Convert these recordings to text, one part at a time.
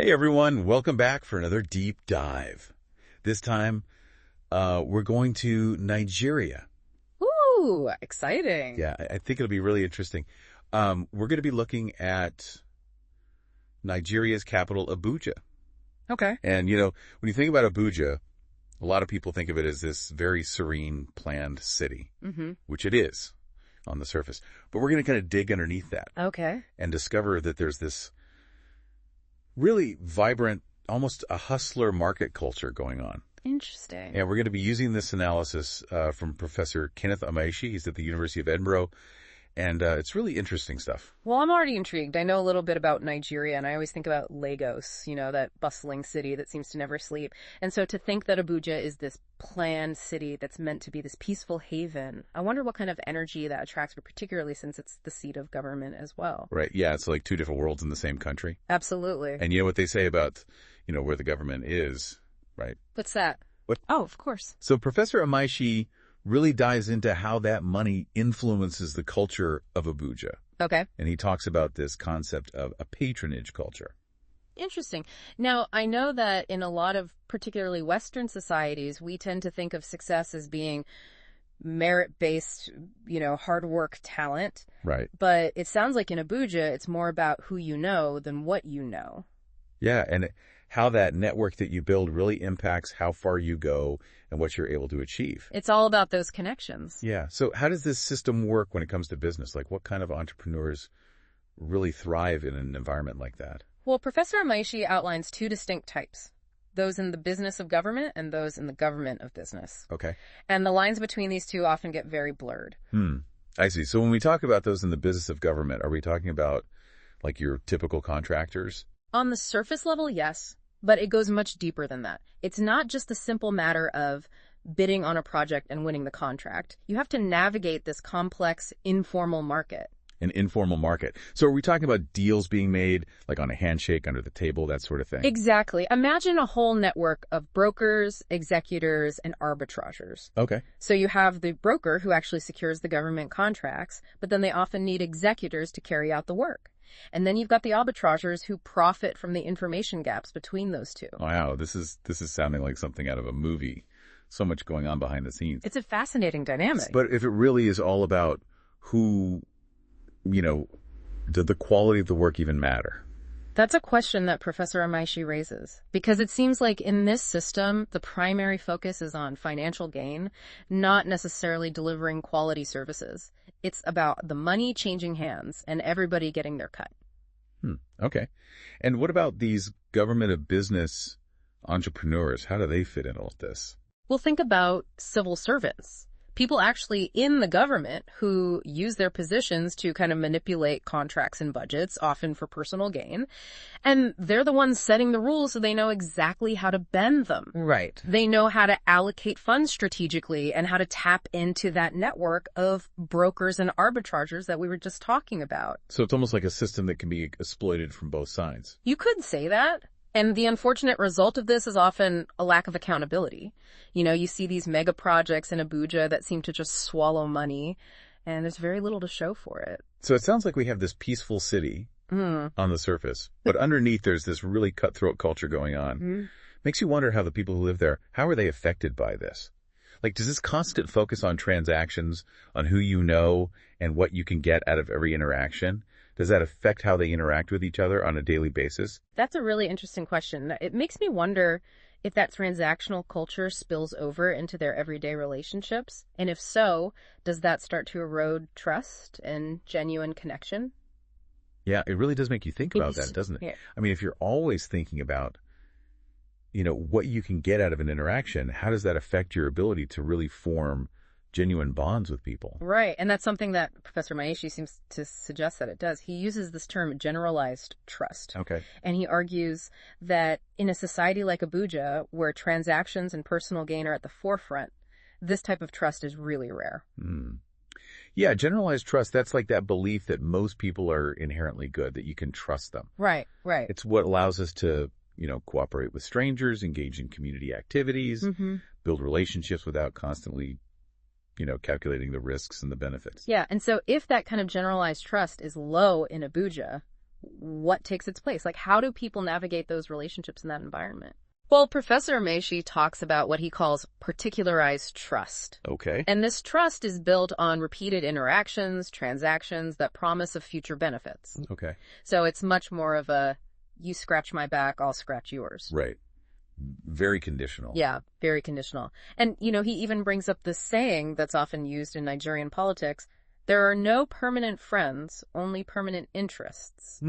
Hey everyone, welcome back for another deep dive. This time, we're going to Nigeria. Ooh, exciting. Yeah, I think it'll be really interesting. We're going to be looking at Nigeria's capital, Abuja. Okay. And, when you think about Abuja, a lot of people think of it as this very serene, planned city, which it is on the surface. But we're going to kind of dig underneath that Okay. and discover that there's this really vibrant, almost a hustler market culture going on. Interesting. And we're going to be using this analysis from Professor Kenneth Amaeshi. He's at the University of Edinburgh. And it's really interesting stuff. Well, I'm already intrigued. I know a little bit about Nigeria, and I always think about Lagos, that bustling city that seems to never sleep. And so to think that Abuja is this planned city that's meant to be this peaceful haven, I wonder what kind of energy that attracts, but particularly since it's the seat of government as well. Right. Yeah, it's like two different worlds in the same country. Absolutely. And you know what they say about, where the government is, right? What's that? What? Oh, of course. So Professor Amaeshi really dives into how that money influences the culture of Abuja. Okay. And he talks about this concept of a patronage culture. Interesting. Now, I know that in a lot of particularly Western societies, we tend to think of success as being merit-based, hard work, talent. Right. But it sounds like in Abuja, it's more about who you know than what you know. Yeah, and how that network that you build really impacts how far you go and what you're able to achieve. It's all about those connections. Yeah. So how does this system work when it comes to business? Like, what kind of entrepreneurs really thrive in an environment like that? Well, Professor Amaeshi outlines two distinct types, those in the business of government and those in the government of business. Okay. And the lines between these two often get very blurred. I see. So when we talk about those in the business of government, are we talking about like your typical contractors? On the surface level, yes, but it goes much deeper than that. It's not just the simple matter of bidding on a project and winning the contract. You have to navigate this complex, informal market. An informal market. So are we talking about deals being made like on a handshake, under the table, that sort of thing? Exactly. Imagine a whole network of brokers, executors, and arbitrageurs. Okay. So you have the broker who actually secures the government contracts, but then they often need executors to carry out the work. And then you've got the arbitrageurs who profit from the information gaps between those two. Wow, this is sounding like something out of a movie. So much going on behind the scenes. It's a fascinating dynamic. But if it really is all about who, did the quality of the work even matter? That's a question that Professor Amaeshi raises, because it seems like in this system, the primary focus is on financial gain, not necessarily delivering quality services. It's about the money changing hands and everybody getting their cut. Okay. And what about these government of business entrepreneurs? How do they fit in all of this? Well, think about civil servants. People actually in the government who use their positions to kind of manipulate contracts and budgets, often for personal gain. And they're the ones setting the rules, so they know exactly how to bend them. Right. They know how to allocate funds strategically and how to tap into that network of brokers and arbitrageurs that we were just talking about. So it's almost like a system that can be exploited from both sides. You could say that. And the unfortunate result of this is often a lack of accountability. You see these mega projects in Abuja that seem to just swallow money, and there's very little to show for it. So it sounds like we have this peaceful city on the surface, but underneath there's this really cutthroat culture going on. Makes you wonder how the people who live there, how are they affected by this? Like, does this constant focus on transactions, on who you know, and what you can get out of every interaction? Does that affect how they interact with each other on a daily basis? That's a really interesting question. It makes me wonder if that transactional culture spills over into their everyday relationships. And if so, does that start to erode trust and genuine connection? Yeah, it really does make you think about that, doesn't it? Yeah. I mean, if you're always thinking about, what you can get out of an interaction, how does that affect your ability to really form genuine bonds with people? Right. And that's something that Professor Amaeshi seems to suggest that it does. He uses this term generalized trust. Okay. And he argues that in a society like Abuja, where transactions and personal gain are at the forefront, this type of trust is really rare. Yeah, generalized trust, that's like that belief that most people are inherently good, that you can trust them. Right. It's what allows us to, cooperate with strangers, engage in community activities, build relationships without constantly calculating the risks and the benefits. Yeah. And so if that kind of generalized trust is low in Abuja, what takes its place? Like, how do people navigate those relationships in that environment? Well, Professor Amaeshi talks about what he calls particularized trust. Okay. And this trust is built on repeated interactions, transactions that promise of future benefits. Okay. So it's much more of a, you scratch my back, I'll scratch yours. Right. Very conditional. Yeah, very conditional. And, he even brings up this saying that's often used in Nigerian politics: there are no permanent friends, only permanent interests.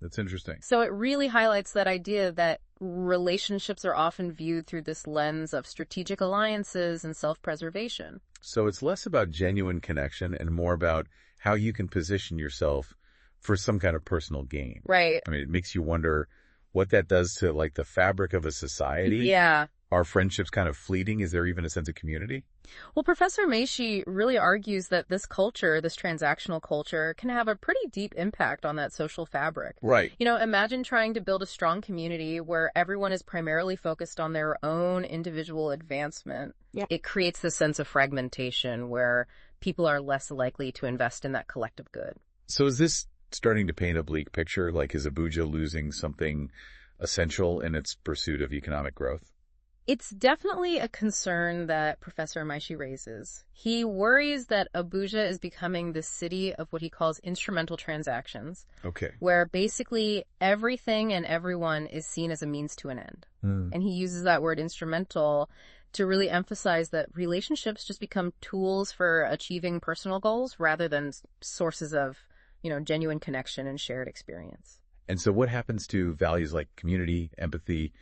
That's interesting. So it really highlights that idea that relationships are often viewed through this lens of strategic alliances and self-preservation. So it's less about genuine connection and more about how you can position yourself for some kind of personal gain. Right. I mean, it makes you wonder what that does to, like, the fabric of a society. Yeah. Are friendships kind of fleeting? Is there even a sense of community? Well, Professor Amaeshi really argues that this culture, this transactional culture, can have a pretty deep impact on that social fabric. Right. Imagine trying to build a strong community where everyone is primarily focused on their own individual advancement. Yeah. It creates this sense of fragmentation where people are less likely to invest in that collective good. So is this starting to paint a bleak picture? Like, is Abuja losing something essential in its pursuit of economic growth? It's definitely a concern that Professor Amaeshi raises. He worries that Abuja is becoming the city of what he calls instrumental transactions. Okay. Where basically everything and everyone is seen as a means to an end. And he uses that word instrumental to really emphasize that relationships just become tools for achieving personal goals rather than sources of, genuine connection and shared experience. And so what happens to values like community, empathy,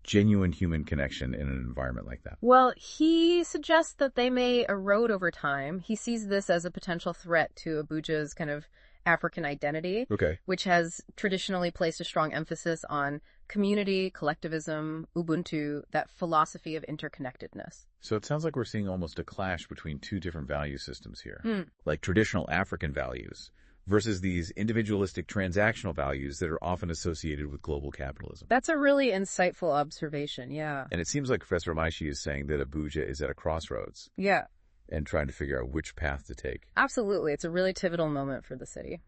genuine human connection in an environment like that? Well, he suggests that they may erode over time. He sees this as a potential threat to Abuja's kind of African identity, which has traditionally placed a strong emphasis on community, collectivism, Ubuntu, that philosophy of interconnectedness. So it sounds like we're seeing almost a clash between two different value systems here, like traditional African values versus these individualistic transactional values that are often associated with global capitalism. That's a really insightful observation, yeah. And it seems like Professor Amaeshi is saying that Abuja is at a crossroads. Yeah. And trying to figure out which path to take. Absolutely. It's a really pivotal moment for the city.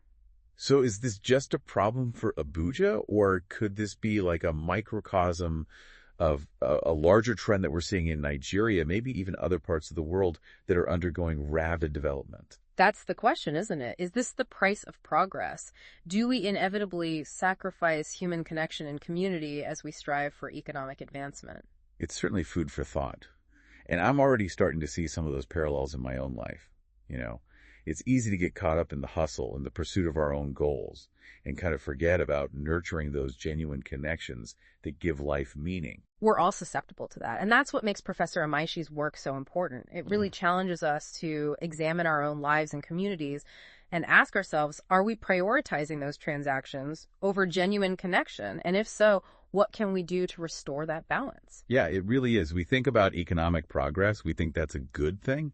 So is this just a problem for Abuja, or could this be like a microcosm of a larger trend that we're seeing in Nigeria, maybe even other parts of the world that are undergoing rapid development? That's the question, isn't it? Is this the price of progress? Do we inevitably sacrifice human connection and community as we strive for economic advancement? It's certainly food for thought. And I'm already starting to see some of those parallels in my own life. It's easy to get caught up in the hustle and the pursuit of our own goals and kind of forget about nurturing those genuine connections that give life meaning. We're all susceptible to that. And that's what makes Professor Amaeshi's work so important. It really challenges us to examine our own lives and communities and ask ourselves, are we prioritizing those transactions over genuine connection? And if so, what can we do to restore that balance? Yeah, it really is. We think about economic progress. We think that's a good thing.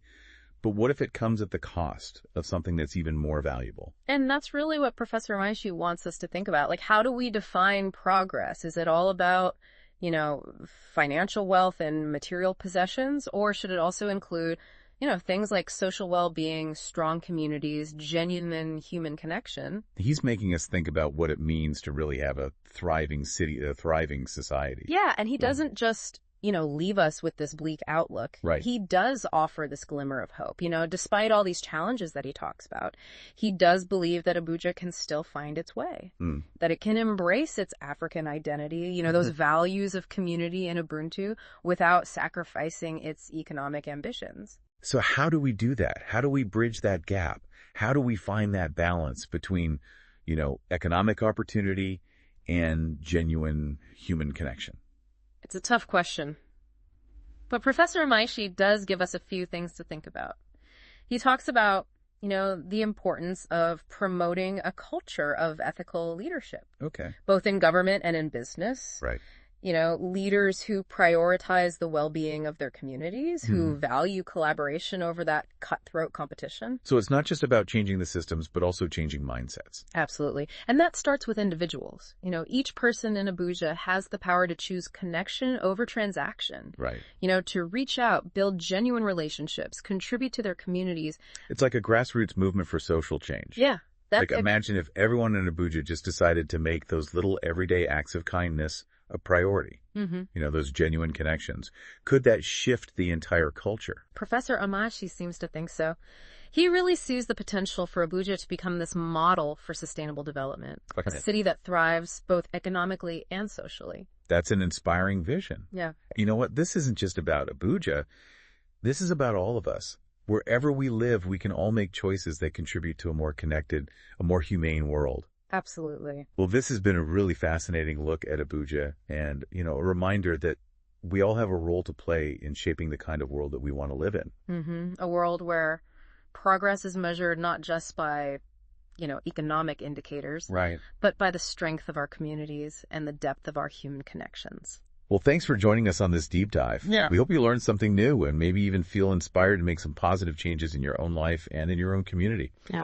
But what if it comes at the cost of something that's even more valuable? And that's really what Professor Amaeshi wants us to think about. Like, how do we define progress? Is it all about, financial wealth and material possessions? Or should it also include, things like social well-being, strong communities, genuine human connection? He's making us think about what it means to really have a thriving city, a thriving society. Yeah, and he doesn't just leave us with this bleak outlook. Right. He does offer this glimmer of hope. Despite all these challenges that he talks about, he does believe that Abuja can still find its way, that it can embrace its African identity, those values of community and Ubuntu without sacrificing its economic ambitions. So how do we do that? How do we bridge that gap? How do we find that balance between, economic opportunity and genuine human connection? It's a tough question. But Professor Amaeshi does give us a few things to think about. He talks about, the importance of promoting a culture of ethical leadership. Okay. Both in government and in business. Right. Leaders who prioritize the well-being of their communities, who value collaboration over that cutthroat competition. So it's not just about changing the systems, but also changing mindsets. Absolutely. And that starts with individuals. Each person in Abuja has the power to choose connection over transaction. Right. To reach out, build genuine relationships, contribute to their communities. It's like a grassroots movement for social change. Yeah. Like, imagine if everyone in Abuja just decided to make those little everyday acts of kindness a priority. You know, those genuine connections. Could that shift the entire culture? Professor Amaeshi seems to think so. He really sees the potential for Abuja to become this model for sustainable development, a city that thrives both economically and socially. That's an inspiring vision. Yeah. You know what? This isn't just about Abuja. This is about all of us. Wherever we live, we can all make choices that contribute to a more connected, a more humane world. Absolutely. Well, this has been a really fascinating look at Abuja and, you know, a reminder that we all have a role to play in shaping the kind of world that we want to live in. A world where progress is measured not just by, economic indicators, right, but by the strength of our communities and the depth of our human connections. Well, thanks for joining us on this deep dive. Yeah. We hope you learned something new and maybe even feel inspired to make some positive changes in your own life and in your own community. Yeah.